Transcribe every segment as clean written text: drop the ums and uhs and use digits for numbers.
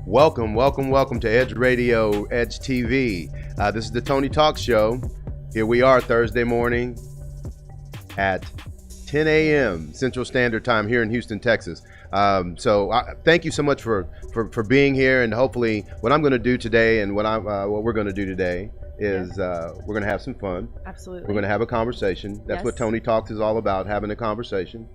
Welcome to Edge Radio, Edge TV. This is the Tony Talk Show. Here we are Thursday morning at 10 a.m. Central Standard Time here in Houston, Texas. Thank you so much for being here, and hopefully what I'm going to do today and what we're going to do today is we're going to have some fun. Absolutely. We're going to have a conversation. That's what Tony Talks is all about, having a conversation.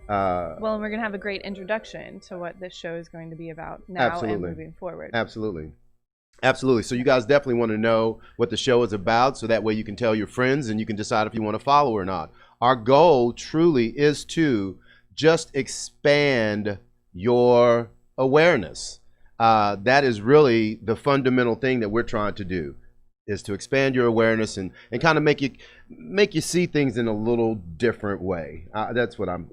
Well, and we're going to have a great introduction to what this show is going to be about now and moving forward. Absolutely. So you guys definitely want to know what the show is about, so that way you can tell your friends and you can decide if you want to follow or not. Our goal truly is to just expand your awareness. That is really the fundamental thing that we're trying to do, is to expand your awareness and kind of make you see things in a little different way. That's what I'm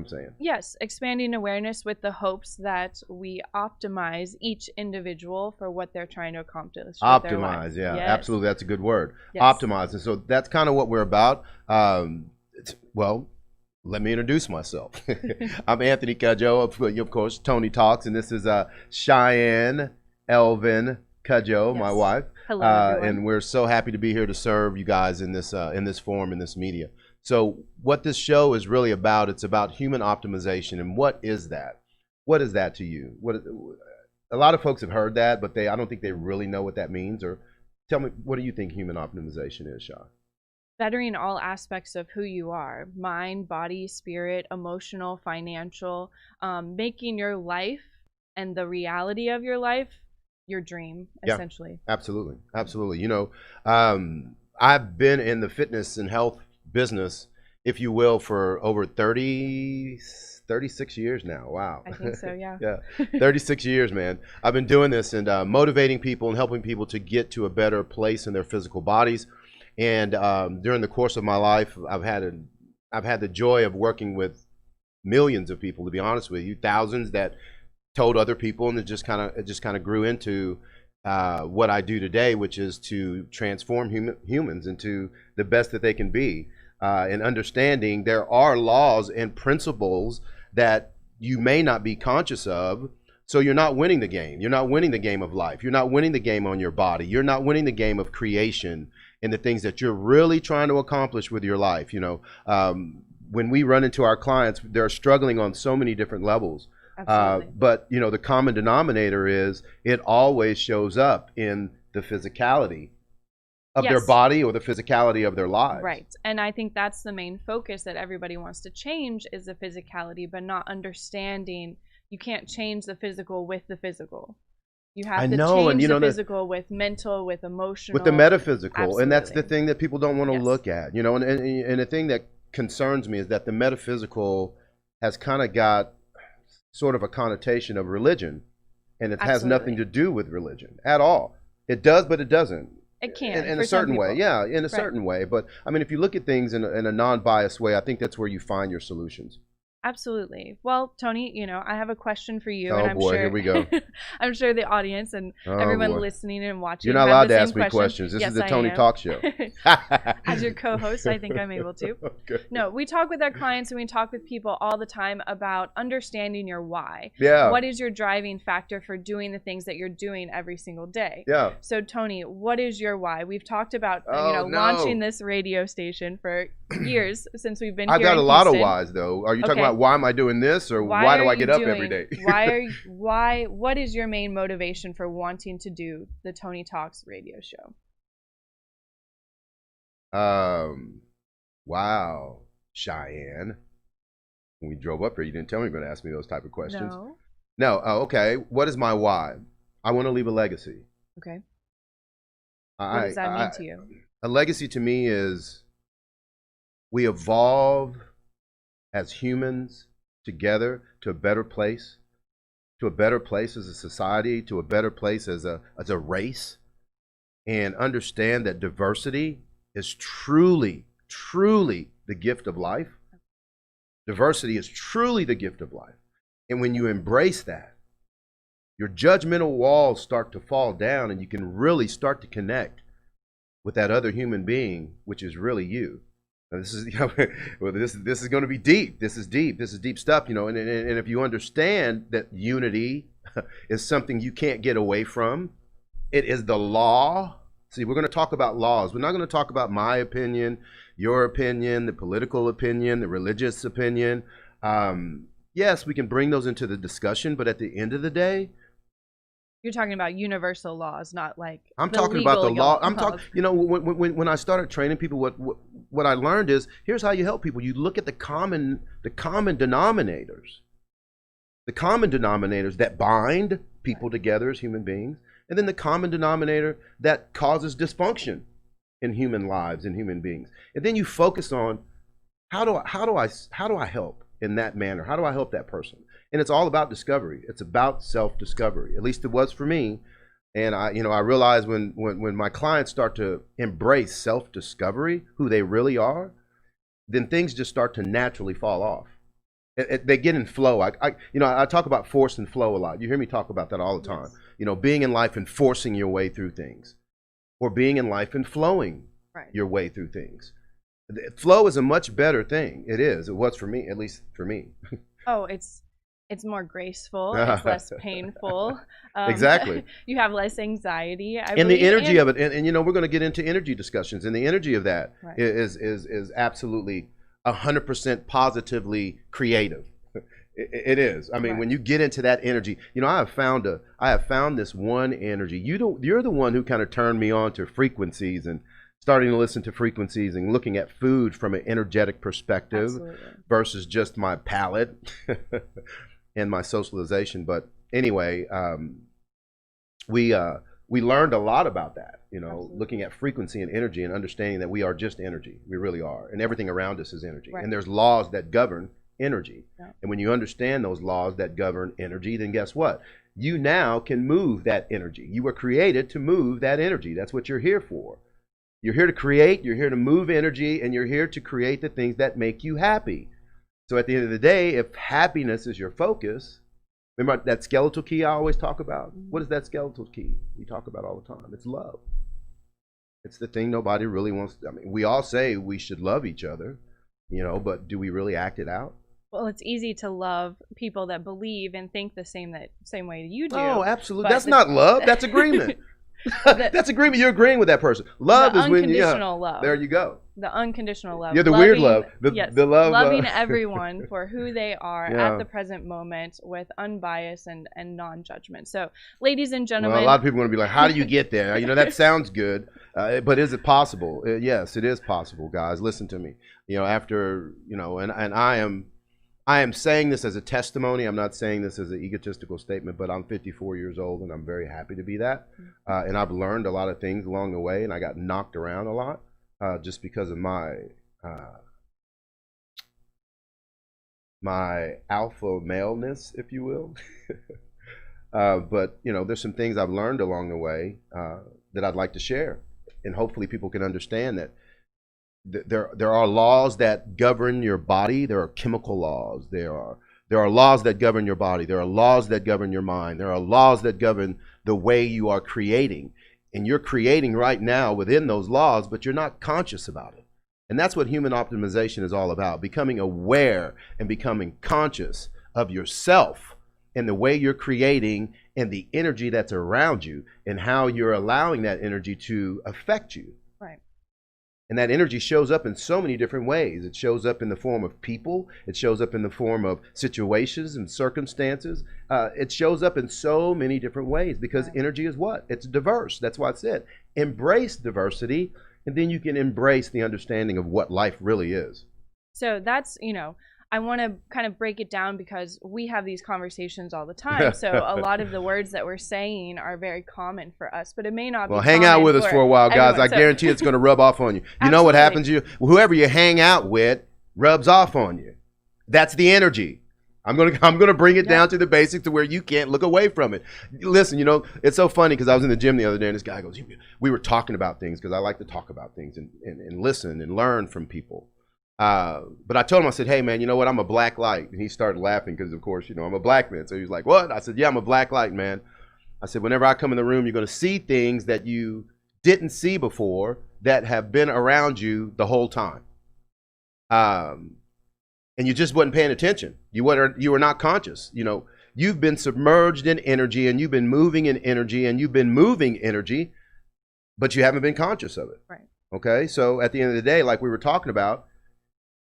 saying. Yes, expanding awareness with the hopes that we optimize each individual for what they're trying to accomplish. Optimize, yeah, yes. Absolutely. That's a good word. Yes. Optimize. And so that's kind of what we're about. Well, let me introduce myself. I'm Anthony Cudjoe, of course, Tony Talks, and this is Cheyenne Elvin Cudjoe, my wife. Hello, everyone. And we're so happy to be here to serve you guys in this form, in this media. So what this show is really about, it's about human optimization. And what is that? What is that to you? A lot of folks have heard that, but I don't think they really know what that means. Or tell me, what do you think human optimization is, Sean? Bettering all aspects of who you are: mind, body, spirit, emotional, financial, making your life and the reality of your life your dream, essentially. Absolutely. You know, I've been in the fitness and health business, if you will, for over 36 years now. Wow. I think so, yeah. Yeah, 36 years, man. I've been doing this and motivating people and helping people to get to a better place in their physical bodies. And during the course of my life, I've had the joy of working with millions of people, to be honest with you, thousands that told other people, and it just kind of grew into what I do today, which is to transform humans into the best that they can be, and understanding there are laws and principles that you may not be conscious of. So you're not winning the game. You're not winning the game of life. You're not winning the game on your body. You're not winning the game of creation and the things that you're really trying to accomplish with your life. You know, when we run into our clients, they're struggling on so many different levels. But you know, the common denominator is it always shows up in the physicality of their body or the physicality of their lives. Right. And I think that's the main focus that everybody wants to change, is the physicality, but not understanding you can't change the physical with the physical. You have to change the physical with mental, with emotional, with the metaphysical. Absolutely. And that's the thing that people don't want to look at. You know, and the thing that concerns me is that the metaphysical has kind of got sort of a connotation of religion, and it has nothing to do with religion at all. It does, but it doesn't. It can in a certain way, in a certain way. But I mean, if you look at things in a non-biased way, I think that's where you find your solutions. Absolutely. Well, Tony, you know, I have a question for you. Oh, and I'm boy, sure, here we go. I'm sure the audience and everyone listening and watching. You're not allowed to ask me questions. This is the Tony Talk Show. As your co-host, I think I'm able to. Okay. No, we talk with our clients and we talk with people all the time about understanding your why. Yeah. What is your driving factor for doing the things that you're doing every single day? Yeah. So, Tony, what is your why? We've talked about launching this radio station for years since we've been here. I've got in a lot of Houston. whys, though. Are you talking about why am I doing this, or why do I get up every day? What is your main motivation for wanting to do the Tony Talks radio show? Wow, Cheyenne. When we drove up here, you didn't tell me you were going to ask me those type of questions. No. Oh, okay. What is my why? I want to leave a legacy. Okay. What does that mean to you? A legacy to me is we evolve as humans together to a better place, as a society, to a better place as a race, and understand that diversity is truly, truly the gift of life. Diversity is truly the gift of life. And when you embrace that, your judgmental walls start to fall down, and you can really start to connect with that other human being, which is really you. Now, this is, well, this is going to be deep. This is deep stuff, And if you understand that unity is something you can't get away from, it is the law. See, we're going to talk about laws. We're not going to talk about my opinion, your opinion, the political opinion, the religious opinion. Yes, we can bring those into the discussion, but at the end of the day, you're talking about universal laws, not like I'm talking about the law. I'm talking. When I started training people, what I learned is, here's how you help people. You look at the common denominators, that bind people together as human beings, and then the common denominator that causes dysfunction in human lives and human beings. And then you focus on how do I help in that manner? How do I help that person? And it's all about discovery. It's about self-discovery. At least it was for me. And I realize when my clients start to embrace self-discovery, who they really are, then things just start to naturally fall off. They get in flow. I talk about force and flow a lot. You hear me talk about that all the time. Yes. Being in life and forcing your way through things, or being in life and flowing your way through things. Flow is a much better thing. It is. It was for me, at least for me. Oh, it's more graceful. It's less painful. Exactly. You have less anxiety. And the energy of it, and we're going to get into energy discussions, and the energy of that is absolutely 100% positively creative. It is. I mean, when you get into that energy, I have found this one energy. You're the one who kind of turned me on to frequencies and starting to listen to frequencies and looking at food from an energetic perspective. Absolutely. Versus just my palate and my socialization. But anyway, we learned a lot about that, Absolutely. Looking at frequency and energy and understanding that we are just energy. We really are. And everything around us is energy. Right. And there's laws that govern energy. Yeah. And when you understand those laws that govern energy, then guess what? You now can move that energy. You were created to move that energy. That's what you're here for. You're here to create, you're here to move energy, and you're here to create the things that make you happy. So at the end of the day, if happiness is your focus, remember that skeletal key I always talk about? What is that skeletal key we talk about all the time? It's love. It's the thing nobody really wants. We all say we should love each other, but do we really act it out? Well, it's easy to love people that believe and think the same way you do. Oh, absolutely. That's not love. That's agreement. That's agreement. You're agreeing with that person. Love is when unconditional love. There you go. The unconditional love. Yeah, the weird love. The love. Loving everyone for who they are at the present moment with unbiased and non-judgment. So, ladies and gentlemen. Well, a lot of people are going to be like, how do you get there? That sounds good. But is it possible? Yes, it is possible, guys. Listen to me. After, and I am saying this as a testimony. I'm not saying this as an egotistical statement, but I'm 54 years old, and I'm very happy to be that. And I've learned a lot of things along the way, and I got knocked around a lot just because of my alpha maleness, if you will. But, there's some things I've learned along the way that I'd like to share, and hopefully people can understand that. There are laws that govern your body. There are chemical laws. There are laws that govern your body. There are laws that govern your mind. There are laws that govern the way you are creating. And you're creating right now within those laws, but you're not conscious about it. And that's what human optimization is all about, becoming aware and becoming conscious of yourself and the way you're creating and the energy that's around you and how you're allowing that energy to affect you. Right. And that energy shows up in so many different ways. It shows up in the form of people. It shows up in the form of situations and circumstances. It shows up in so many different ways because energy is what? It's diverse. That's why I said embrace diversity, and then you can embrace the understanding of what life really is. So that's, I want to kind of break it down because we have these conversations all the time. So a lot of the words that we're saying are very common for us, but it may not be. Well, hang out with us for a while, guys. I guarantee it's going to rub off on you. You know what happens to you? Whoever you hang out with rubs off on you. That's the energy. I'm gonna bring it down to the basics to where you can't look away from it. Listen, you know, it's so funny because I was in the gym the other day and this guy goes, we were talking about things because I like to talk about things and listen and learn from people. But I told him, I said, hey man, you know what? I'm a black light. And he started laughing because of course, you know, I'm a black man. So he was like, what? I said, yeah, I'm a black light, man. I said, whenever I come in the room, you're gonna see things that you didn't see before that have been around you the whole time. And you just wasn't paying attention. You were not conscious. You know, you've been submerged in energy and you've been moving in energy and you've been moving energy, but you haven't been conscious of it. Right. Okay. So at the end of the day, like we were talking about,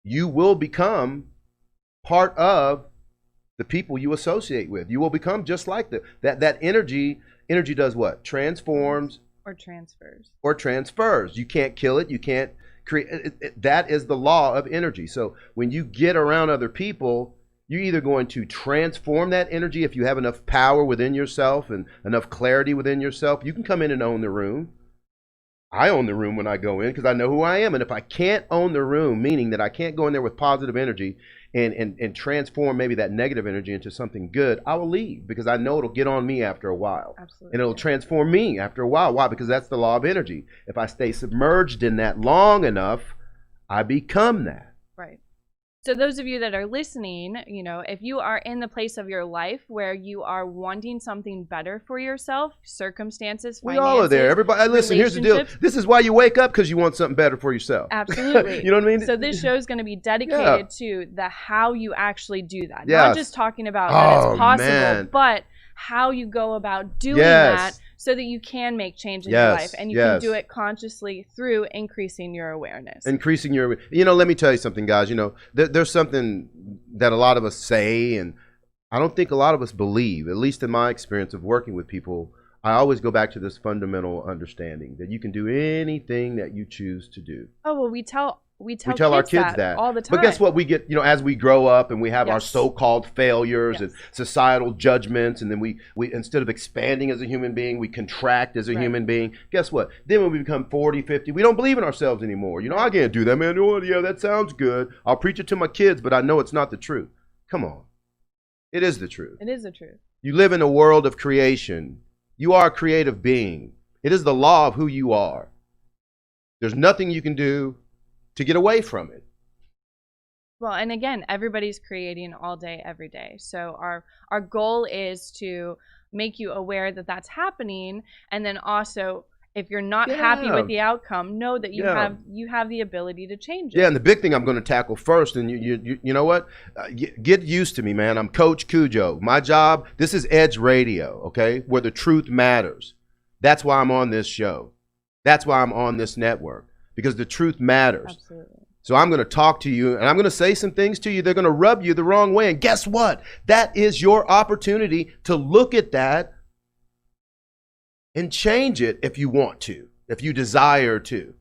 you will become part of the people you associate with. You will become just like that energy. Energy does what? Transforms. Or transfers. Or transfers. You can't kill it. You can't create. That is the law of energy. So when you get around other people, you're either going to transform that energy if you have enough power within yourself and enough clarity within yourself. You can come in and own the room. I own the room when I go in because I know who I am. And if I can't own the room, meaning that I can't go in there with positive energy and transform maybe that negative energy into something good, I will leave because I know it'll get on me after a while. Absolutely. And it'll transform me after a while. Why? Because that's the law of energy. If I stay submerged in that long enough, I become that. Right. So those of you that are listening, you know, if you are in the place of your life where you are wanting something better for yourself, circumstances, finances, we all are there. Everybody, listen, here's the deal. This is why you wake up, because you want something better for yourself. Absolutely. You know what I mean? So this show is going to be dedicated to the how you actually do that. Not just talking about that it's possible, but how you go about doing that so that you can make change in your life and you can do it consciously through increasing your awareness. You know, let me tell you something, guys. You know, there's something that a lot of us say, and I don't think a lot of us believe, at least in my experience of working with people. I always go back to this fundamental understanding that you can do anything that you choose to do. Oh, well, we tell our kids that all the time. But guess what? We get, you know, as we grow up and we have our so-called failures and societal judgments, and then we instead of expanding as a human being, we contract as a human being. Guess what? Then when we become 40, 50, we don't believe in ourselves anymore. You know, I can't do that, man. Oh, yeah, that sounds good. I'll preach it to my kids, but I know it's not the truth. Come on. It is the truth. It is the truth. You live in a world of creation. You are a creative being. It is the law of who you are. There's nothing you can do to get away from it. Well, and again, everybody's creating all day, every day. So our goal is to make you aware that that's happening, and then also, if you're not happy with the outcome, know that you have the ability to change it. Yeah, and the big thing I'm going to tackle first, and you know what? Get used to me, man. I'm Coach Cujo. My job, this is Edge Radio, okay, where the truth matters. That's why I'm on this show. That's why I'm on this network, because the truth matters. Absolutely. So I'm going to talk to you, and I'm going to say some things to you. They're going to rub you the wrong way. And guess what? That is your opportunity to look at that and change it if you want to, if you desire to.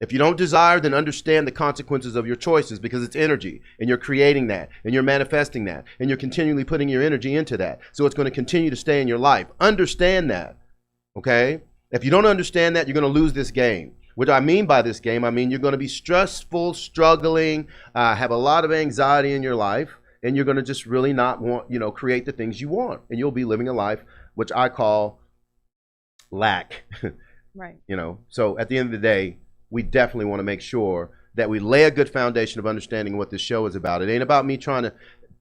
If you don't desire, then understand the consequences of your choices, because it's energy, and you're creating that, and you're manifesting that, and you're continually putting your energy into that. So it's going to continue to stay in your life. Understand that, okay? If you don't understand that, you're going to lose this game. What do I mean by this game? I mean you're going to be stressful, struggling, have a lot of anxiety in your life, and you're going to just really not want, you know, create the things you want. And you'll be living a life which I call lack. Right. You know, so at the end of the day, we definitely want to make sure that we lay a good foundation of understanding what this show is about. It ain't about me trying to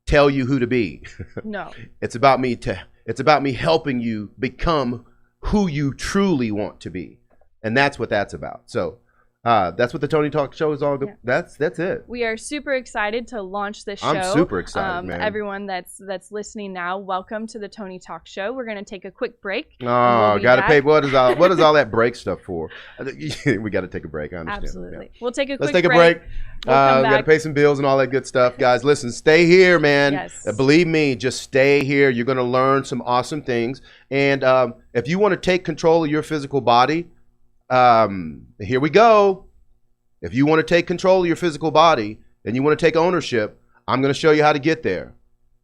tell you who to be. No. It's about me helping you become who you truly want to be. And that's what that's about. So that's what the Tony Talk Show is all about. Yeah. That's it. We are super excited to launch this show. I'm super excited, man. Everyone that's listening now, welcome to the Tony Talk Show. We're going to take a quick break. Oh, got to pay. What is all that break stuff for? We got to take a break. I understand. Absolutely. We'll take a quick break. Let's take a break. We got to pay some bills and all that good stuff. Guys, listen, stay here, man. Yes. Believe me, just stay here. You're going to learn some awesome things. And if you want to take control of your physical body, here we go. If you want to take control of your physical body and you want to take ownership, I'm going to show you how to get there.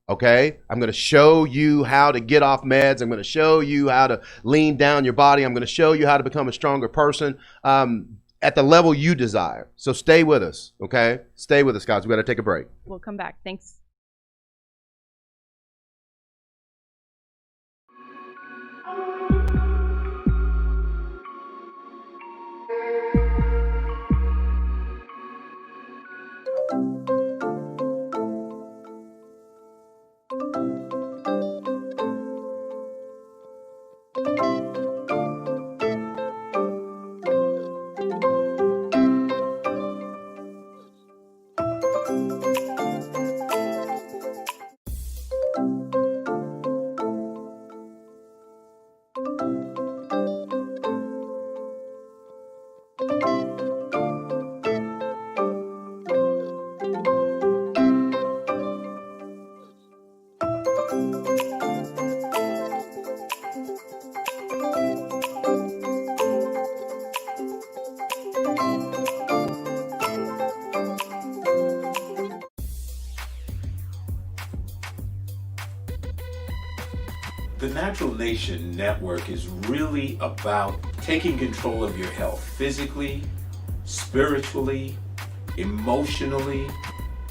Okay? I'm going to show you how to get off meds. I'm going to show you how to lean down your body. I'm going to show you how to become a stronger person. at the level you desire. So stay with us, okay? Stay with us, guys. We got to take a break. We'll come back. Thanks. The Natural Nation Network is really about taking control of your health physically, spiritually, emotionally,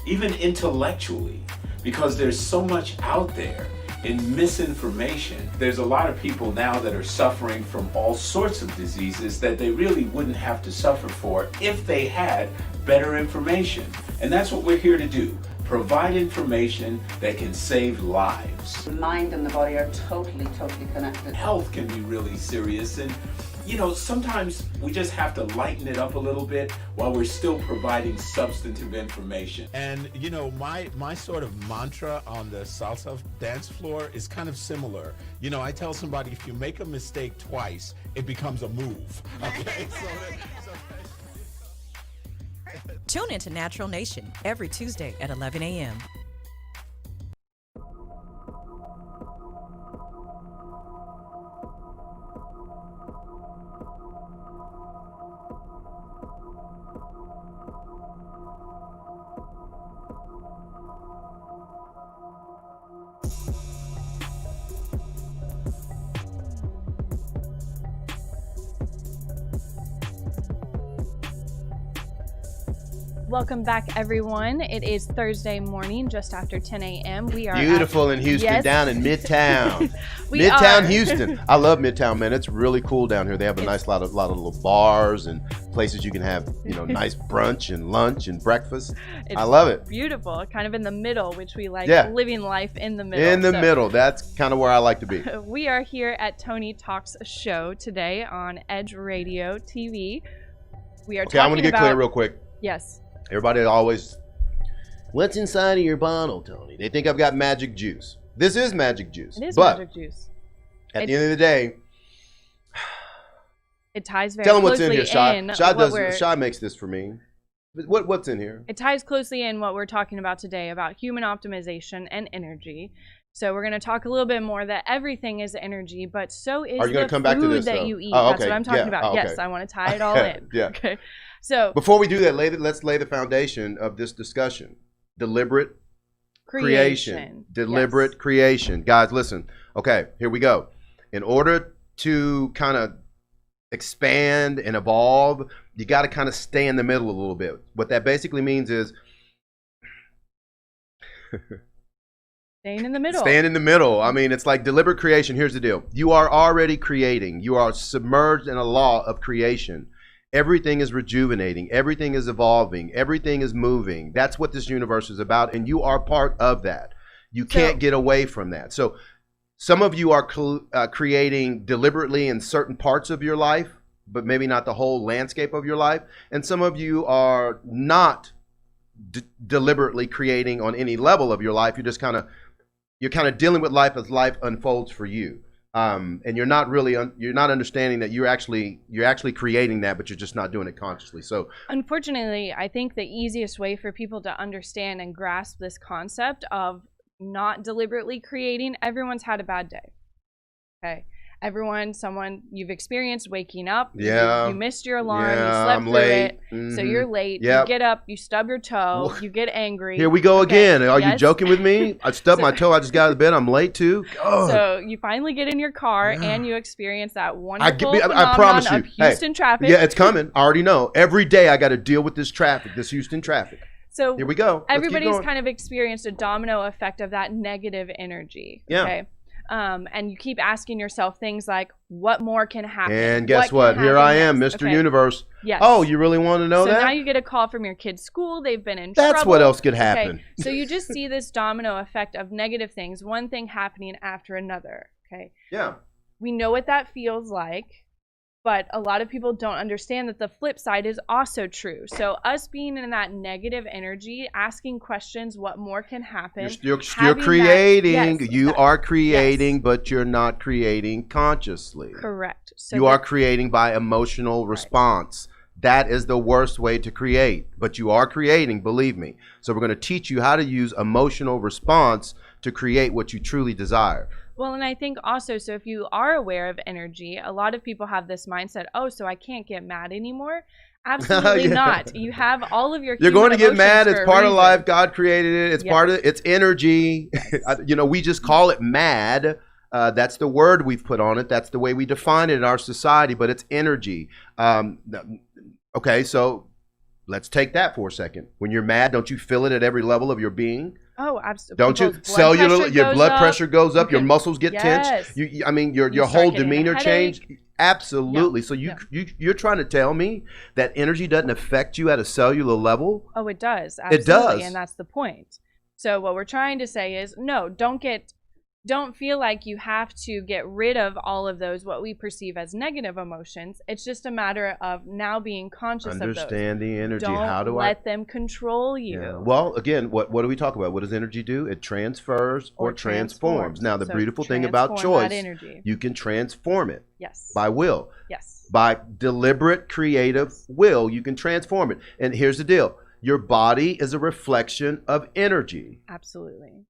even intellectually, because there's so much out there in misinformation. There's a lot of people now that are suffering from all sorts of diseases that they really wouldn't have to suffer for if they had better information. And that's what we're here to do. Provide information that can save lives. The mind and the body are totally connected. Health can be really serious, and you know, sometimes we just have to lighten it up a little bit while we're still providing substantive information. And you know, my sort of mantra on the salsa dance floor is kind of similar. You know, I tell somebody, if you make a mistake twice, it becomes a move. Okay, Tune into Natural Nation every Tuesday at 11 a.m. Welcome back, everyone. It is Thursday morning, just after 10 a.m. We are beautiful in Houston, yes. down in Midtown. We Midtown are. Houston. I love Midtown, man. It's really cool down here. They have a nice lot of little bars and places you can have, you know, nice brunch and lunch and breakfast. I love it. Beautiful, kind of in the middle, which we like, Yeah. living life in the middle. In the middle. That's kind of where I like to be. We are here at Tony Talks Show today on Edge Radio TV. We are Okay, I want to get clear real quick. Yes. Everybody always, what's inside of your bottle, Tony? They think I've got magic juice. This is magic juice. It is but magic juice. At the end of the day, it ties very tell them closely what's in here. in Shai makes this for me. What's in here? It ties closely in what we're talking about today about human optimization and energy. So we're going to talk a little bit more that everything is energy, but so is the come back to food this, that though? you eat. Oh, That's okay. what I'm talking Yeah. about. Oh, okay. Yes, I want to tie it all in. Yeah. Okay. So Before we do that, let's lay the foundation of this discussion. Deliberate creation. Deliberate creation. Guys, listen. Okay, here we go. In order to kind of expand and evolve, you got to kind of stay in the middle a little bit. What that basically means is staying in the middle. Staying in the middle. I mean, it's like deliberate creation. Here's the deal. You are already creating. You are submerged in a law of creation. Everything is rejuvenating. Everything is evolving. Everything is moving. That's what this universe is about, and you are part of that. You can't get away from that. So some of you are creating deliberately in certain parts of your life, but maybe not the whole landscape of your life. And some of you are not deliberately creating on any level of your life. You're just kind of dealing with life as life unfolds for you. And you're not really you're not understanding that you're actually creating that, but you're just not doing it consciously. So unfortunately, I think the easiest way for people to understand and grasp this concept of not deliberately creating, everyone's had a bad day. Okay. You've experienced waking up. Yeah. You missed your alarm. Yeah, you slept I'm through late. it. So you're late. Yep. You get up. You stub your toe. You get angry. Here we go again. Are you Yes. joking with me? I stubbed my toe. I just got out of bed. I'm late too. God. So you finally get in your car and you experience that wonderful I phenomenon promise you. of Houston traffic. Yeah, it's coming. I already know. Every day I got to deal with this traffic, this Houston traffic. So here we go. Let's keep everybody's going. kind of experienced a domino effect of that negative energy. Yeah. Okay. And you keep asking yourself things like, what more can happen? And guess what? can Here happen I am, next? Mr. Okay. Universe. Yes. Oh, you really want to know so that? now you get a call from your kid's school. They've been in trouble. That's what else could happen. Okay. So you just see this domino effect of negative things, one thing happening after another. Okay. Yeah. We know what that feels like, but a lot of people don't understand that the flip side is also true. So us being in that negative energy, asking questions, what more can happen? You're having creating. that, yes, you that- are creating, yes. but you're not creating consciously. Correct. So You are creating by emotional response. That is the worst way to create, but you are creating, believe me. So we're going to teach you how to use emotional response to create what you truly desire. Well, and I think also, so if you are aware of energy, a lot of people have this mindset, oh, so I can't get mad anymore. Absolutely Yeah. not. You have all of your You're going to get human mad. emotions It's for a part of reason. life. God created it. It's Yes. part of it. It's energy. We just call it mad. That's the word we've put on it. That's the way we define it in our society, but it's energy. Okay, so let's take that for a second. When you're mad, don't you feel it at every level of your being? Oh, absolutely. Don't you? People's blood pressure Your goes blood up. pressure goes up. You Your can- muscles get Yes. tense. Your You whole start getting a demeanor headache. change. Absolutely. Yeah. So Yeah. you're trying to tell me that energy doesn't affect you at a cellular level? Oh, it does. It does. Absolutely, and that's the point. So what we're trying to say is, no, don't feel like you have to get rid of all of those, what we perceive as negative emotions. It's just a matter of now being conscious of those. Understand the energy. Don't How do let them control you. Yeah. Well, again, what do we talk about? What does energy do? It transfers or transforms. Now, the So beautiful thing about transform that choice, energy. you can transform it Yes. by will. Yes. By deliberate, creative will, you can transform it. And here's the deal. Your body is a reflection of energy. Absolutely.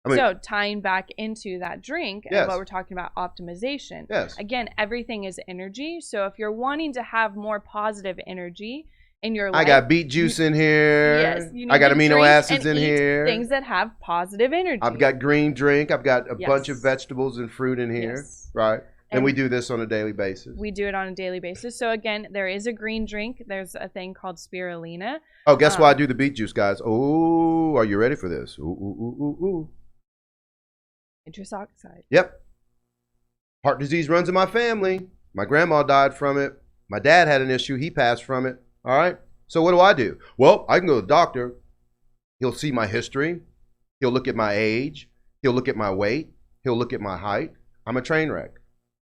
I mean, So tying back into that drink Yes. and what we're talking about, optimization. Yes. Again, everything is energy. So if you're wanting to have more positive energy in your life, I got beet juice in here. yes, you need I got to amino drink acids and in eat here. Things that have positive energy. I've got green drink. I've got a Yes. bunch of vegetables and fruit in here. Yes. Right. And And we do this on a daily basis. We do it on a daily basis. So again, there is a green drink. There's a thing called spirulina. Oh, guess why I do the beet juice, guys? Oh, are you ready for this? Ooh, ooh, ooh, ooh, ooh. Nitrous oxide. Yep. Heart disease runs in my family. My grandma died from it. My dad had an issue. He passed from it. All right. So what do? Well, I can go to the doctor. He'll see my history. He'll look at my age. He'll look at my weight. He'll look at my height. I'm a train wreck.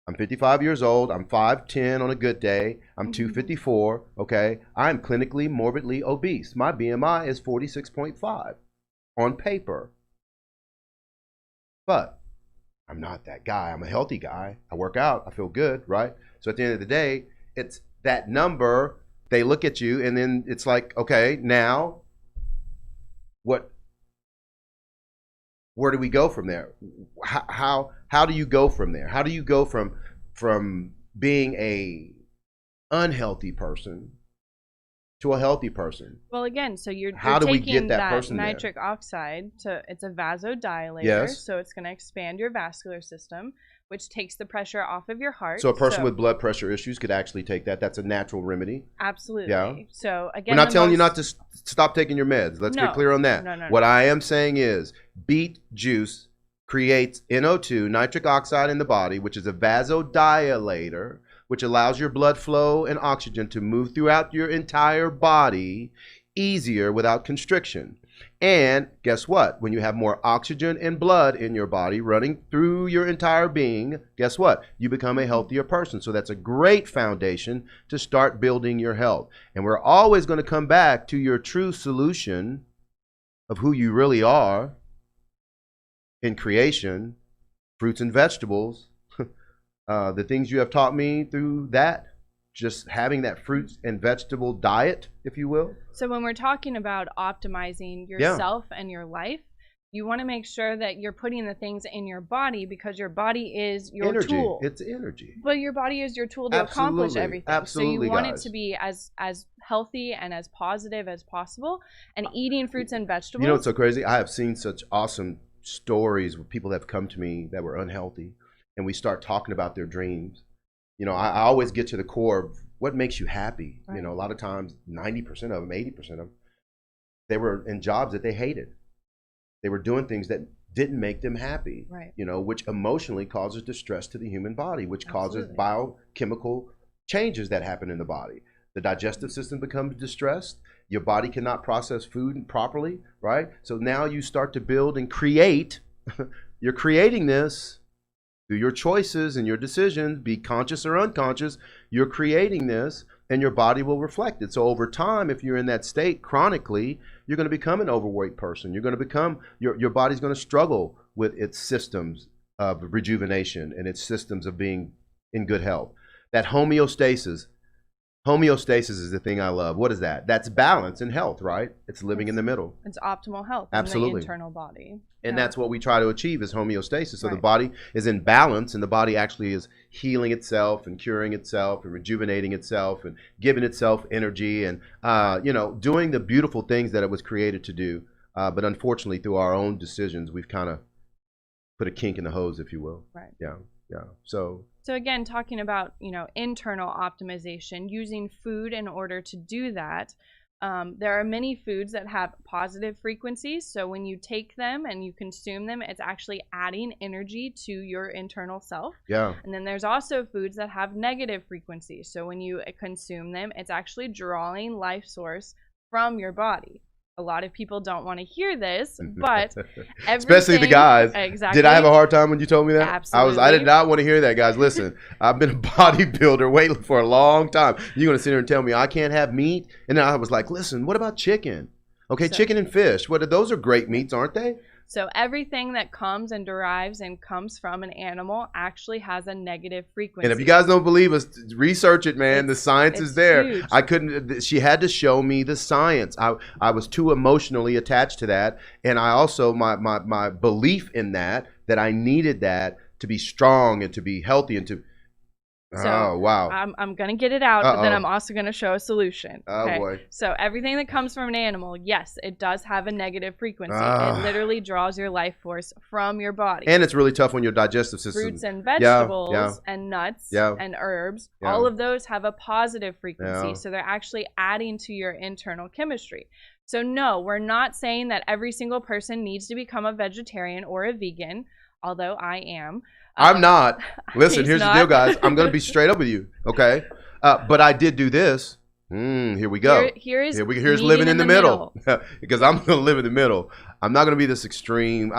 I'm 55 years old. I'm 5'10" on a good day. I'm 254. Okay. I'm clinically morbidly obese. My BMI is 46.5 on paper. But I'm not that guy. I'm a healthy guy. I work out. I feel good, right? So at the end of the day, it's that number. They look at you, and then it's like, okay, now what? Where do we go from there? How do you go from there? How do you go from being a unhealthy person to a healthy person? Well, again, so you're How do we taking get that person there? nitric oxide. So it's a vasodilator. Yes. So it's going to expand your vascular system, which takes the pressure off of your heart. So a person with blood pressure issues could actually take that. That's a natural remedy. Absolutely. Yeah. So again, We're not telling you not to stop taking your meds. Let's No. get clear on that. No. What I am saying is beet juice creates NO2, nitric oxide in the body, which is a vasodilator, which allows your blood flow and oxygen to move throughout your entire body easier without constriction. And guess what? When you have more oxygen and blood in your body running through your entire being, guess what? You become a healthier person. So that's a great foundation to start building your health. And we're always going to come back to your true solution of who you really are in creation, fruits and vegetables. The things you have taught me through that, just having that fruits and vegetable diet, if you will. So when we're talking about optimizing yourself and your life, You want to make sure that you're putting the things in your body because your body is your energy. tool. It's energy. But your body is your tool to accomplish everything. Absolutely, so you want guys. it to be as healthy and as positive as possible. And eating fruits and vegetables. You know what's so crazy? I have seen such awesome stories where people have come to me that were unhealthy, and we start talking about their dreams. You know, I always get to the core of what makes you happy. Right. You know, a lot of times, 90% of them, 80% of them, they were in jobs that they hated. They were doing things that didn't make them happy, Right. you know, which emotionally causes distress to the human body, which causes Absolutely. biochemical changes that happen in the body. The digestive system becomes distressed. Your body cannot process food properly, right? So now you start to build and create. You're creating this through your choices and your decisions, be conscious or unconscious. You're creating this, and your body will reflect it. So over time, if you're in that state chronically, you're going to become an overweight person. You're going to become, your body's going to struggle with its systems of rejuvenation and its systems of being in good health. That homeostasis is the thing I love. What is that? That's balance and health, right? It's living in the middle. It's optimal health Absolutely. in the internal body. And Yeah. that's what we try to achieve is homeostasis. So the Right. body is in balance, and the body actually is healing itself and curing itself and rejuvenating itself and giving itself energy and, you know, doing the beautiful things that it was created to do. But unfortunately, through our own decisions, we've kind of put a kink in the hose, if you will. Right. Yeah. Yeah. So again, talking about, you know, internal optimization, using food in order to do that. There are many foods that have positive frequencies. So when you take them and you consume them, it's actually adding energy to your internal self. yeah. And then there's also foods that have negative frequencies. So when you consume them, it's actually drawing life source from your body. A lot of people don't want to hear this, but Especially the guys. Exactly. Did I have a hard time when you told me that? Absolutely. I did not want to hear that, guys. Listen, I've been a bodybuilder waiting for a long time. You're going to sit here and tell me I can't have meat? And then I was like, listen, what about chicken? Okay, chicken and fish. Those are great meats, aren't they? So everything that comes and derives and comes from an animal actually has a negative frequency. And if you guys don't believe us, research it, man. The science is there. huge. I couldn't. She had to show me the science. I was too emotionally attached to that, and I also my belief in that I needed that to be strong and to be healthy and to. So, oh wow! I'm gonna get it out, but then Uh-oh. I'm also gonna show a solution. Oh, boy. So everything that comes from an animal, yes, it does have a negative frequency. Ah. It literally draws your life force from your body. And it's really tough on your digestive system. Fruits and vegetables and nuts and herbs, Yeah. all of those have a positive frequency. Yeah. So they're actually adding to your internal chemistry. So no, we're not saying that every single person needs to become a vegetarian or a vegan, although I am. I'm not. Listen, He's here's not. the deal, guys. I'm going to be straight up with you, okay? But I did do this. Here we go. Here's Here's living in the middle. Because I'm going to live in the middle. I'm not going to be this extreme.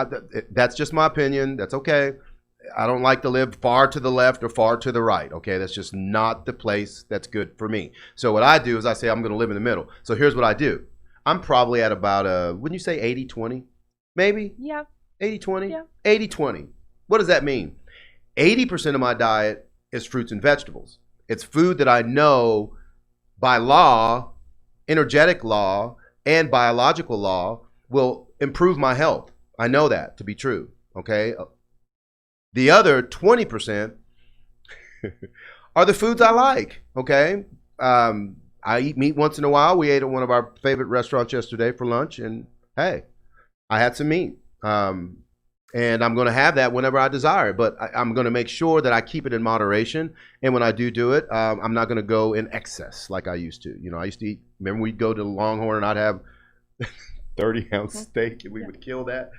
That's just my opinion. That's okay. I don't like to live far to the left or far to the right, okay? That's just not the place that's good for me. So what I do is I say I'm going to live in the middle. So here's what I do. I'm probably at about, wouldn't you say 80-20? Maybe? Yeah. 80-20? Yeah. 80-20. What does that mean? 80% of my diet is fruits and vegetables. It's food that I know by law, energetic law, and biological law will improve my health. I know that to be true, okay? The other 20% are the foods I like, okay? I eat meat once in a while. We ate at one of our favorite restaurants yesterday for lunch, and hey, I had some meat. And I'm going to have that whenever I desire it, but I'm going to make sure that I keep it in moderation. And when I do it, I'm not going to go in excess like I used to. You know, I used to eat, remember we'd go to Longhorn and I'd have 30-ounce steak and we would kill that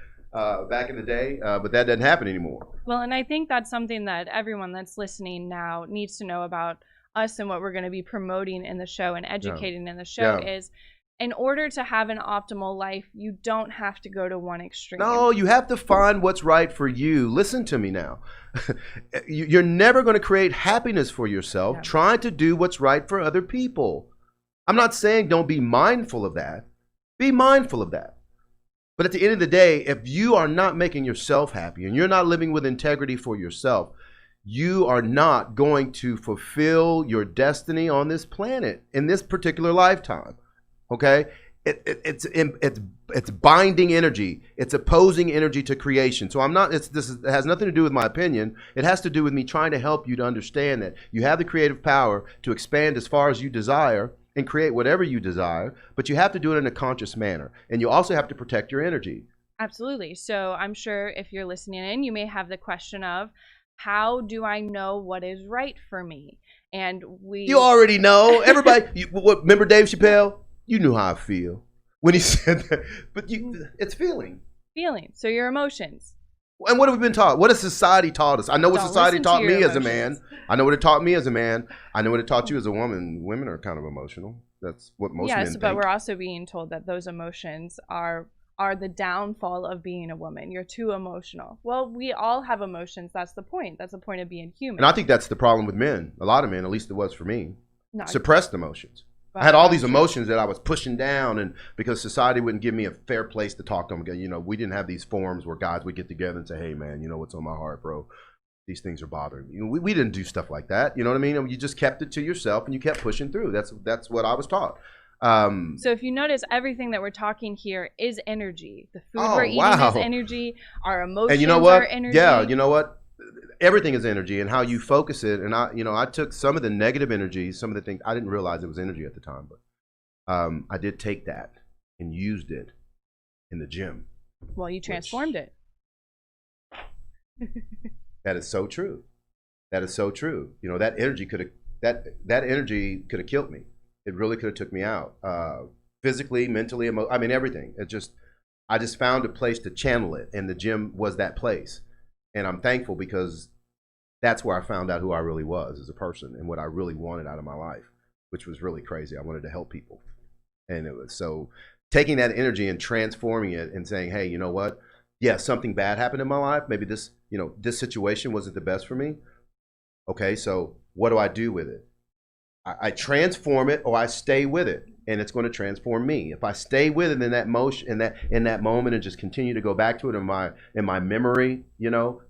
back in the day, but that doesn't happen anymore. Well, and I think that's something that everyone that's listening now needs to know about us and what we're going to be promoting in the show and educating in the show is in order to have an optimal life, you don't have to go to one extreme. No, you have to find what's right for you. Listen to me now. You're never going to create happiness for yourself trying to do what's right for other people. I'm not saying don't be mindful of that. Be mindful of that. But at the end of the day, if you are not making yourself happy and you're not living with integrity for yourself, you are not going to fulfill your destiny on this planet in this particular lifetime. Okay? it's binding energy. It's opposing energy to creation. So it has nothing to do with my opinion. It has to do with me trying to help you to understand that you have the creative power to expand as far as you desire and create whatever you desire, but you have to do it in a conscious manner. And you also have to protect your energy. Absolutely. So I'm sure if you're listening in, you may have the question of, how do I know what is right for me? And you already know. Everybody, remember Dave Chappelle? You knew how I feel when he said that. But it's feeling. Feeling. So your emotions. And what have we been taught? What has society taught us? I know what society taught me as a man. I know what it taught me as a man. I know what it taught you as a woman. Women are kind of emotional. That's what most men think. Yes, but we're also being told that those emotions are the downfall of being a woman. You're too emotional. Well, we all have emotions. That's the point. That's the point of being human. And I think that's the problem with men. A lot of men, at least it was for me, suppressed emotions. I had all these emotions that I was pushing down, and because society wouldn't give me a fair place to talk to them. You know, we didn't have these forums where guys would get together and say, hey, man, you know what's on my heart, bro? These things are bothering me. You know, we didn't do stuff like that. You know what I mean? You just kept it to yourself, and you kept pushing through. That's what I was taught. So if you notice, everything that we're talking here is energy. The food we're eating is energy. Our emotions and you know what? are energy. Yeah, you know what? Everything is energy, and how you focus it. And I took some of the negative energy, some of the things I didn't realize it was energy at the time, but I did take that and used it in the gym. Well, you transformed it. That is so true. That is so true. You know, that energy could have energy could have killed me. It really could have took me out, physically, mentally, everything. I just found a place to channel it, and the gym was that place. And I'm thankful because that's where I found out who I really was as a person and what I really wanted out of my life, which was really crazy. I wanted to help people. And it was so taking that energy and transforming it and saying, hey, you know what? Yeah, something bad happened in my life. Maybe this situation wasn't the best for me. Okay, so what do I do with it? I transform it, or I stay with it, and it's going to transform me. If I stay with it in that motion, in that moment, and just continue to go back to it in my memory,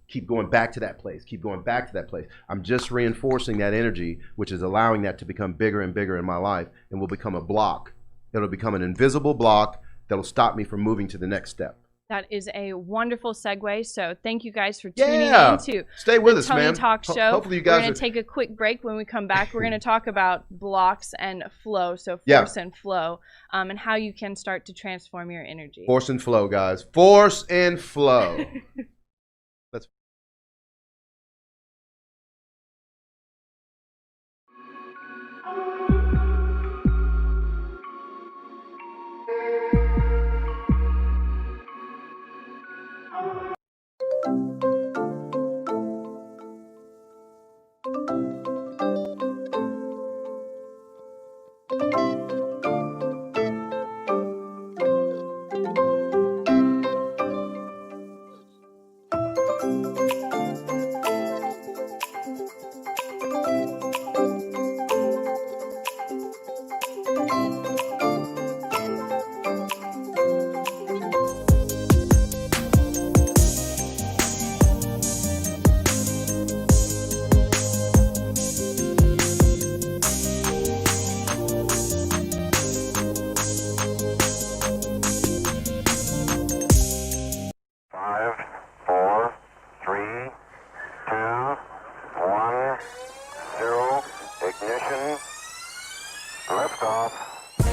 keep going back to that place, keep going back to that place. I'm just reinforcing that energy, which is allowing that to become bigger and bigger in my life, and will become a block. It'll become an invisible block that'll stop me from moving to the next step. That is a wonderful segue. So thank you guys for tuning in to Stay with the us, Tony man. Talk Show. Hopefully you guys We're going to take a quick break. When we come back, we're going to talk about blocks and flow. So force and flow, and how you can start to transform your energy. Force and flow, guys. Force and flow. Let's.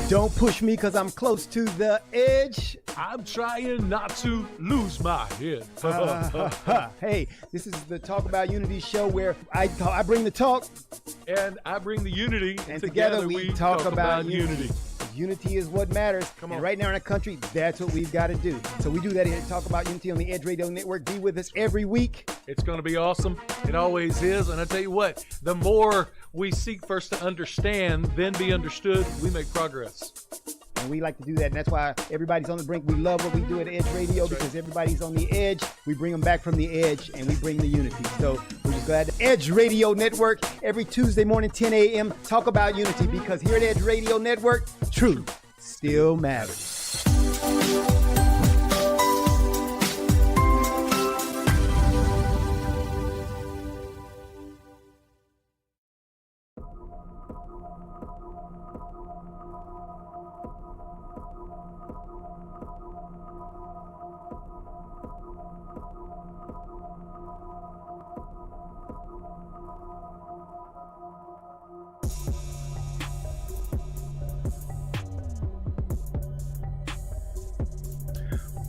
Don't push me because I'm close to the edge. I'm trying not to lose my head. Hey, this is the Talk About Unity show where I bring the talk. And I bring the unity. And together we talk about unity. Unity is what matters. Come on. And right now in our country, that's what we've got to do. So we do that here at Talk About Unity on the Edge Radio Network. Be with us every week. It's going to be awesome. It always is. And I tell you what, the more we seek first to understand, then be understood, we make progress. And we like to do that. And that's why everybody's on the brink. We love what we do at Edge Radio because everybody's on the edge. We bring them back from the edge and we bring the unity. So we're just glad to Edge Radio Network every Tuesday morning, 10 a.m. Talk about unity because here at Edge Radio Network, truth still matters.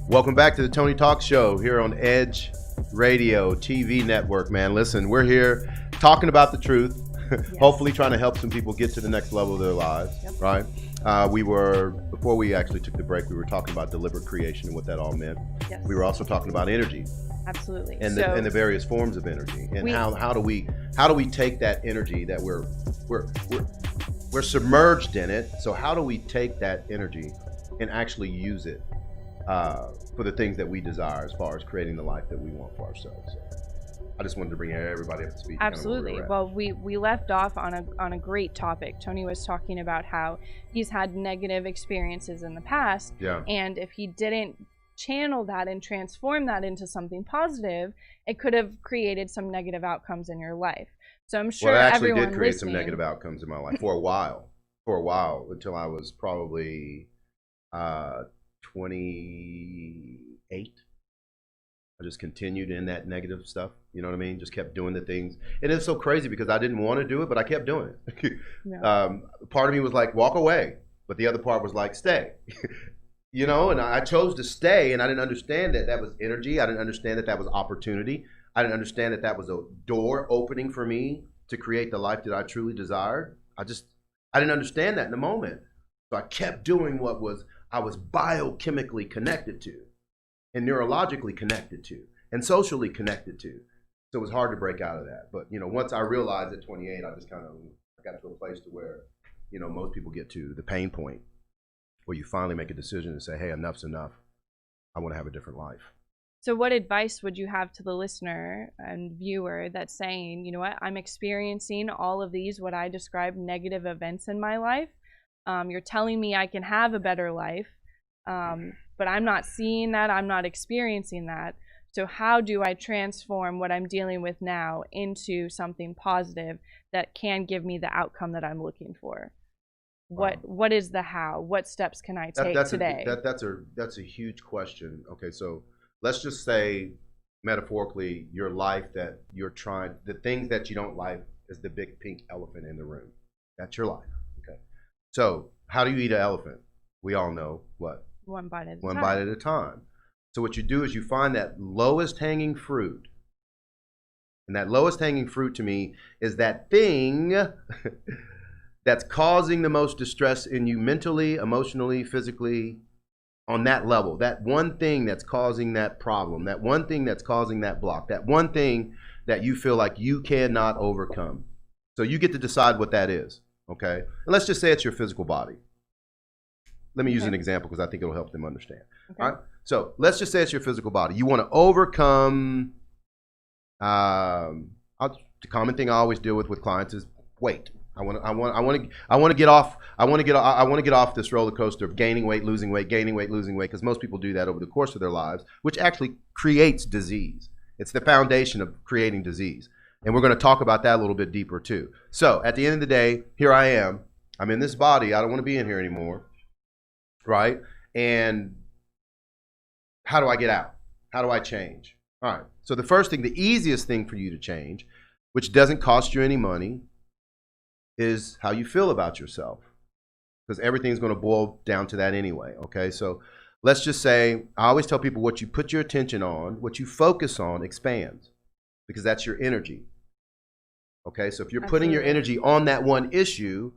Welcome back to the Tony Talk Show here on Edge Radio TV Network, man. Listen, we're here talking about the truth, hopefully trying to help some people get to the next level of their lives, right? Before we actually took the break, we were talking about deliberate creation and what that all meant. Yes. We were also talking about energy. Absolutely. And the various forms of energy. And how do we take that energy that we're submerged in it. So how do we take that energy and actually use it for the things that we desire as far as creating the life that we want for ourselves? So I just wanted to bring everybody up to speed. Absolutely. Well, we left off on a great topic. Tony was talking about how he's had negative experiences in the past. Yeah. And if he didn't channel that and transform that into something positive, it could have created some negative outcomes in your life. So I'm sure it actually everyone did create listening, some negative outcomes in my life for a while, until I was probably 28. I just continued in that negative stuff. You know what I mean? Just kept doing the things. And it's so crazy because I didn't want to do it, but I kept doing it. Part of me was like, walk away. But the other part was like, stay. You know, and I chose to stay, and I didn't understand that was energy. I didn't understand that was opportunity. I didn't understand that was a door opening for me to create the life that I truly desired. I didn't understand that in the moment. So I kept doing what I was biochemically connected to, and neurologically connected to, and socially connected to. So it was hard to break out of that. But, you know, once I realized at 28, I just kind of got to a place to where, you know, most people get to the pain point where you finally make a decision and say, hey, enough's enough. I want to have a different life. So what advice would you have to the listener and viewer that's saying, you know what, I'm experiencing all of these, what I describe, negative events in my life. You're telling me I can have a better life, but I'm not seeing that. I'm not experiencing that. So how do I transform what I'm dealing with now into something positive that can give me the outcome that I'm looking for? What is the how? What steps can I take today? That's a huge question. Okay, so let's just say metaphorically, your life that you're trying, the things that you don't like is the big pink elephant in the room. That's your life. Okay. So how do you eat an elephant? We all know what? One bite at a time. One bite at a time. So what you do is you find that lowest hanging fruit. And that lowest hanging fruit to me is that thing that's causing the most distress in you mentally, emotionally, physically, on that level. That one thing that's causing that problem, that one thing that's causing that block, that one thing that you feel like you cannot overcome. So you get to decide what that is, okay? And let's just say it's your physical body. Let me use an example because I think it'll help them understand. Okay. All right? So let's just say it's your physical body. You want to overcome, the common thing I always deal with clients is weight. I want to get off this roller coaster of gaining weight, losing weight, because most people do that over the course of their lives, which actually creates disease. It's the foundation of creating disease. And we're going to talk about that a little bit deeper too. So at the end of the day, here I am. I'm in this body. I don't want to be in here anymore. Right? And how do I get out? How do I change? All right. So the first thing, the easiest thing for you to change, which doesn't cost you any money, is how you feel about yourself, because everything's going to boil down to that anyway. Okay, so let's just say, I always tell people, what you put your attention on, what you focus on, expands, because that's your energy. Okay, so if you're putting your energy on that one issue,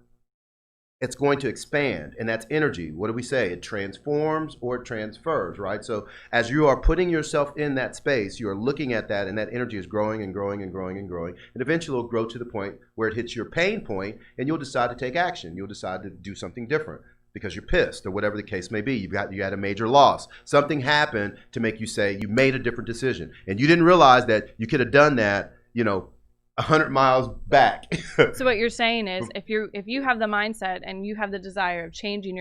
it's going to expand, and that's energy. What do we say? It transforms or it transfers, right? So as you are putting yourself in that space, you are looking at that, and that energy is growing and growing and growing and growing, and eventually it'll grow to the point where it hits your pain point, and you'll decide to take action. You'll decide to do something different because you're pissed or whatever the case may be. You had a major loss. Something happened to make you say you made a different decision, and you didn't realize that you could have done that, 100 miles back. So what you're saying is, if you have the mindset and you have the desire of changing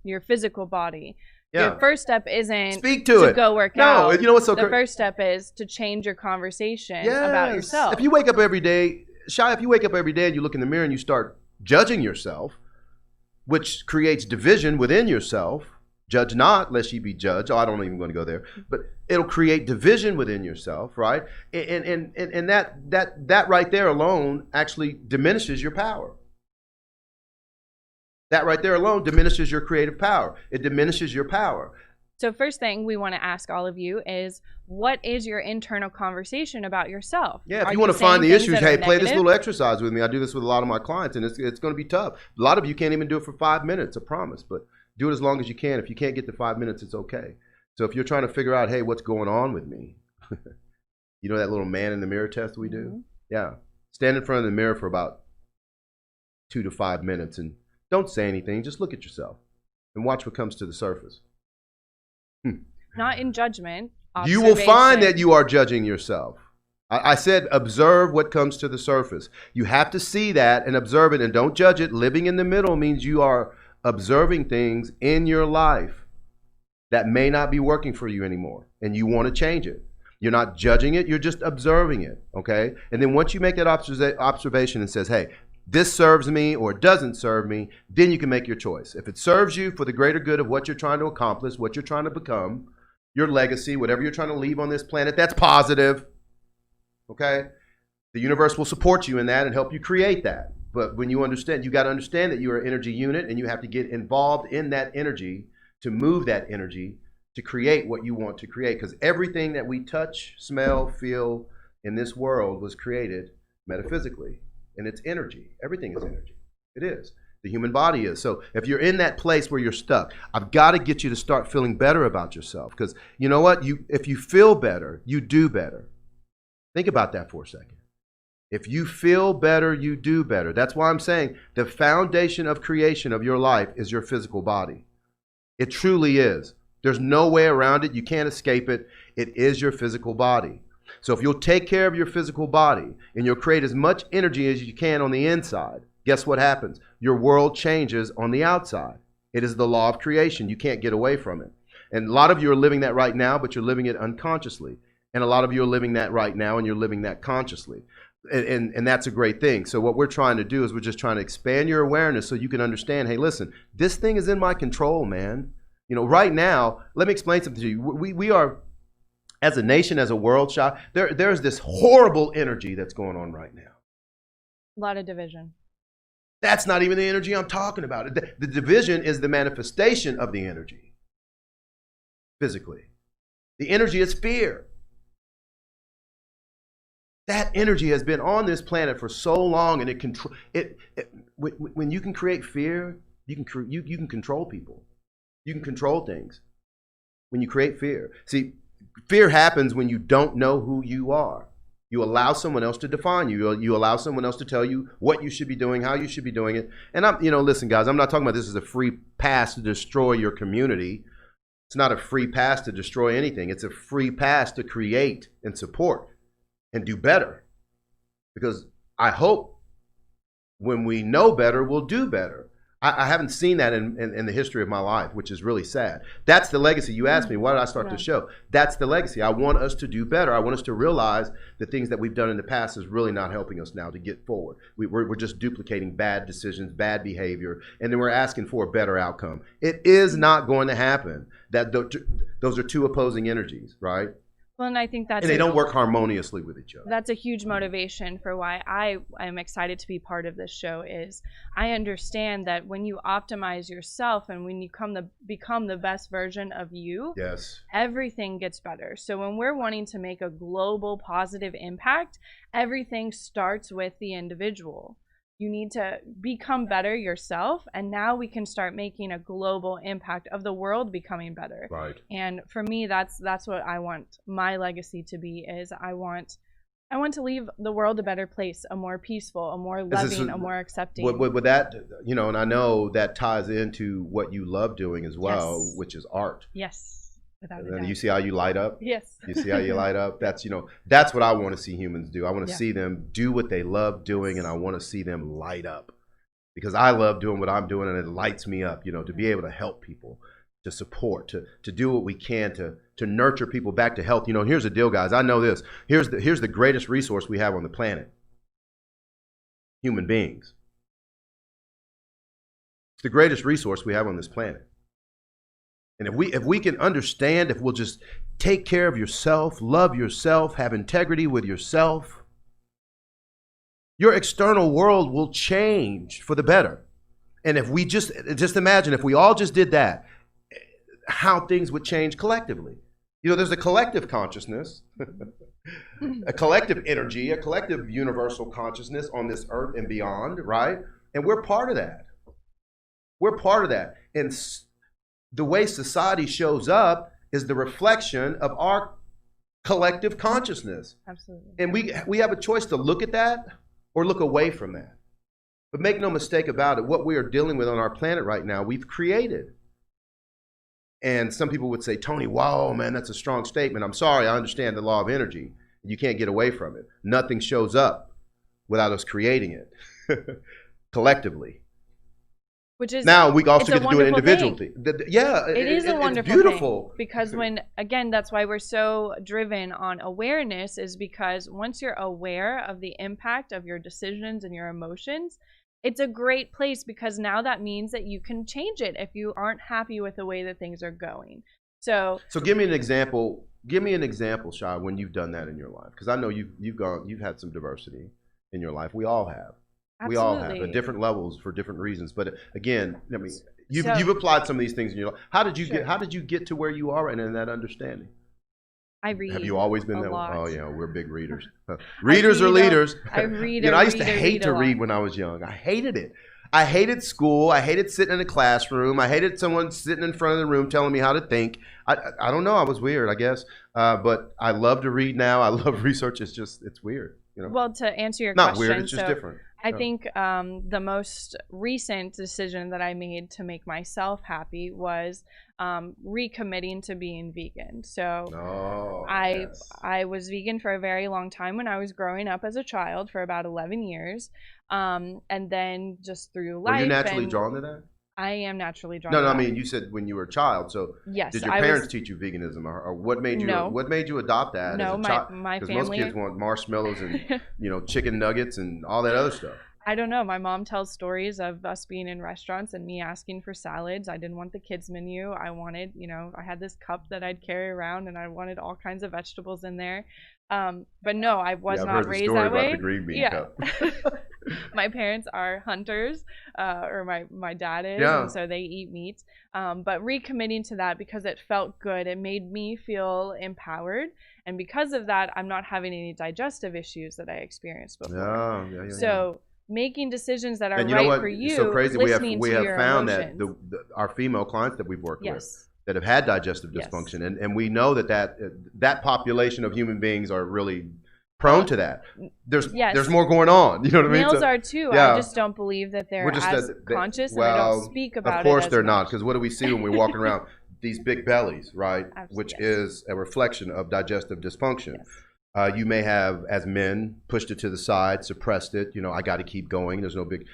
your physical body, your first step isn't to go work out. No, you know what's so the first step is to change your conversation about yourself. If you wake up every day, if you wake up every day and you look in the mirror and you start judging yourself, which creates division within yourself. Judge not, lest ye be judged. Oh, I don't even want to go there. But it'll create division within yourself, right? And that right there alone actually diminishes your power. That right there alone diminishes your creative power. It diminishes your power. So first thing we want to ask all of you is, what is your internal conversation about yourself? Yeah, if Are you want to find the saying things issues, that are hey, play this negative? little exercise with me. I do this with a lot of my clients, and it's going to be tough. A lot of you can't even do it for 5 minutes, I promise. But do it as long as you can. If you can't get to 5 minutes, it's okay. So if you're trying to figure out, hey, what's going on with me? You know that little man in the mirror test we do? Mm-hmm. Yeah. Stand in front of the mirror for about 2 to 5 minutes and don't say anything. Just look at yourself and watch what comes to the surface. Not in judgment. You will find observation. that you are judging yourself. I said observe what comes to the surface. You have to see that and observe it, and don't judge it. Living in the middle means you are observing things in your life that may not be working for you anymore, and you want to change it. You're not judging it, you're just observing it, okay? And then once you make that observation and says, hey, this serves me or it doesn't serve me, then you can make your choice. If it serves you for the greater good of what you're trying to accomplish, what you're trying to become, your legacy, whatever you're trying to leave on this planet, that's positive, okay? The universe will support you in that and help you create that. But when you understand, you got to understand that you're an energy unit, and you have to get involved in that energy to move that energy to create what you want to create. Because everything that we touch, smell, feel in this world was created metaphysically. And it's energy. Everything is energy. It is. The human body is. So if you're in that place where you're stuck, I've got to get you to start feeling better about yourself. Because you know what? If you feel better, you do better. Think about that for a second. If you feel better, you do better. That's why I'm saying the foundation of creation of your life is your physical body. It truly is. There's no way around it. You can't escape it. It is your physical body. So if you'll take care of your physical body and you'll create as much energy as you can on the inside, guess what happens? Your world changes on the outside. It is the law of creation. You can't get away from it. And a lot of you are living that right now, but you're living it unconsciously. And a lot of you are living that right now, and you're living that consciously. And that's a great thing. So what we're trying to do is we're just trying to expand your awareness so you can understand, hey, listen, this thing is in my control, man. You know, right now, let me explain something to you. We are, as a nation, as a world, there's this horrible energy that's going on right now. A lot of division. That's not even the energy I'm talking about. The division is the manifestation of the energy, physically. The energy is fear. That energy has been on this planet for so long, and when you can create fear, you can control people. You can control things when you create fear. See, fear happens when you don't know who you are. You allow someone else to define you. You allow someone else to tell you what you should be doing, how you should be doing it. And listen, guys, I'm not talking about this as a free pass to destroy your community. It's not a free pass to destroy anything. It's a free pass to create and support and do better. Because I hope when we know better, we'll do better. I haven't seen that in the history of my life, which is really sad. That's the legacy. You asked me, why did I start this show? That's the legacy. I want us to do better. I want us to realize the things that we've done in the past is really not helping us now to get forward. We're just duplicating bad decisions, bad behavior, and then we're asking for a better outcome. It is not going to happen. Those are two opposing energies, right? Well, and I think that's... And they don't work harmoniously with each other. That's a huge motivation for why I am excited to be part of this show. Is I understand that when you optimize yourself and when you become the best version of you, yes, everything gets better. So when we're wanting to make a global positive impact, everything starts with the individual. You need to become better yourself, and now we can start making a global impact of the world becoming better. Right. And for me, that's what I want my legacy to be. Is I want to leave the world a better place, a more peaceful, a more loving, a more accepting. With that, and I know that ties into what you love doing as well, yes, which is art. Yes. And you see how you light up? Yes. You see how you light up? That's what I want to see humans do. I want to see them do what they love doing, and I want to see them light up. Because I love doing what I'm doing, and it lights me up, to be able to help people, to support, to do what we can to nurture people back to health. Here's the deal, guys. I know this. Here's the greatest resource we have on the planet. Human beings. It's the greatest resource we have on this planet. And if we can understand, if we'll just take care of yourself, love yourself, have integrity with yourself, your external world will change for the better. And if we just imagine, if we all just did that, how things would change collectively. You know, there's a collective consciousness, a collective energy, a collective universal consciousness on this earth and beyond, right? And we're part of that. We're part of that. And the way society shows up is the reflection of our collective consciousness. Absolutely. And we have a choice to look at that or look away from that. But make no mistake about it, what we are dealing with on our planet right now, we've created. And some people would say, Tony, wow, man, that's a strong statement. I'm sorry, I understand the law of energy. You can't get away from it. Nothing shows up without us creating it collectively. Which is now we also get to do it individually. Yeah, it is a wonderful it's beautiful thing, because again, that's why we're so driven on awareness, is because once you're aware of the impact of your decisions and your emotions, it's a great place, because now that means that you can change it if you aren't happy with the way that things are going. So give me an example. Give me an example, Shai, when you've done that in your life, because I know you've had some diversity in your life. We all have. Absolutely. We all have at different levels for different reasons. But again, I mean, you've applied some of these things in your life. How did you get to where you are and in that understanding? I read. Have you always been a that way? lot. Oh yeah, we're big readers. Readers are leaders. I read. You know, I used to hate to read when I was young. I hated it. I hated school. I hated sitting in a classroom. I hated someone sitting in front of the room telling me how to think. I don't know. I was weird, I guess. But I love to read now. I love research. It's weird. You know? Well, to answer your not question, weird. It's just different. I think the most recent decision that I made to make myself happy was recommitting to being vegan. So I was vegan for a very long time when I was growing up as a child, for about 11 years. And then just through life. Were you naturally drawn to that? I am naturally drawn. No, I mean, you said when you were a child. So yes, did your parents teach you veganism, or what made you? No. What made you adopt that? No, as a child? my family. Because most kids want marshmallows and chicken nuggets and all that other stuff. I don't know. My mom tells stories of us being in restaurants and me asking for salads. I didn't want the kids menu. I wanted, I had this cup that I'd carry around, and I wanted all kinds of vegetables in there. But no, I was not raised that way. About the green bean cup. My parents are hunters, or my dad is, and so they eat meat. But recommitting to that because it felt good, it made me feel empowered, and because of that, I'm not having any digestive issues that I experienced before. So making decisions that are right for you. It's so crazy. We have found emotions. that our female clients that we've worked with that have had digestive dysfunction, and we know that population of human beings are really prone to that. There's more going on. You know what I mean? Males are too. I just don't believe that they're as conscious, and they don't speak about it. Of course they're not, because what do we see when we're walking around? These big bellies, right? Which is a reflection of digestive dysfunction. You may have, as men, pushed it to the side, suppressed it. I got to keep going. There's no big.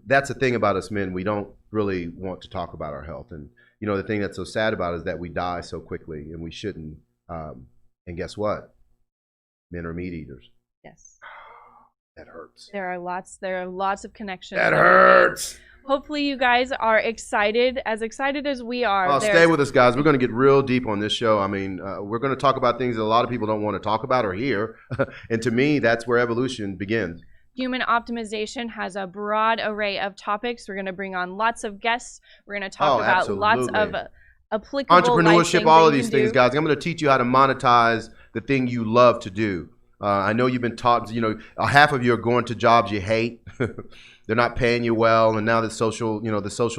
That's the thing about us men. We don't really want to talk about our health, and the thing that's so sad about it is that we die so quickly, and we shouldn't. And guess what? Men are meat eaters. Yes. That hurts. There are lots of connections. That hurts. Hopefully you guys are excited as we are. Oh, stay with us, guys. We're going to get real deep on this show. I mean, we're going to talk about things that a lot of people don't want to talk about or hear. And to me, that's where evolution begins. Human optimization has a broad array of topics. We're going to bring on lots of guests. We're going to talk about lots of applicable entrepreneurship, all of these things, guys. I'm going to teach you how to monetize the thing you love to do. I know you've been taught, half of you are going to jobs you hate. They're not paying you well. And now the social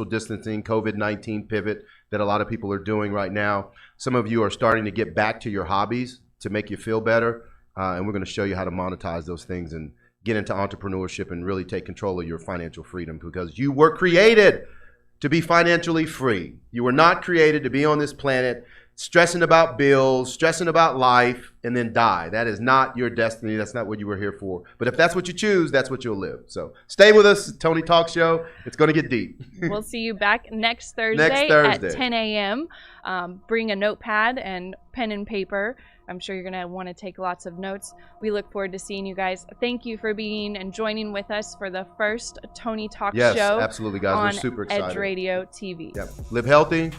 distancing, COVID-19 pivot that a lot of people are doing right now. Some of you are starting to get back to your hobbies to make you feel better. And we're going to show you how to monetize those things and get into entrepreneurship and really take control of your financial freedom, because you were created to be financially free. You were not created to be on this planet stressing about bills, stressing about life, and then die. That is not your destiny. That's not what you were here for. But if that's what you choose, that's what you'll live. So stay with us, Tony Talk Show. It's going to get deep. We'll see you back next Thursday at 10 a.m. Bring a notepad and pen and paper. I'm sure you're going to want to take lots of notes. We look forward to seeing you guys. Thank you for being and joining with us for the first Tony Talk Show. Yes, absolutely, guys. We're super excited. Edge Radio TV. Yep. Live healthy,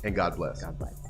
and God bless. God bless.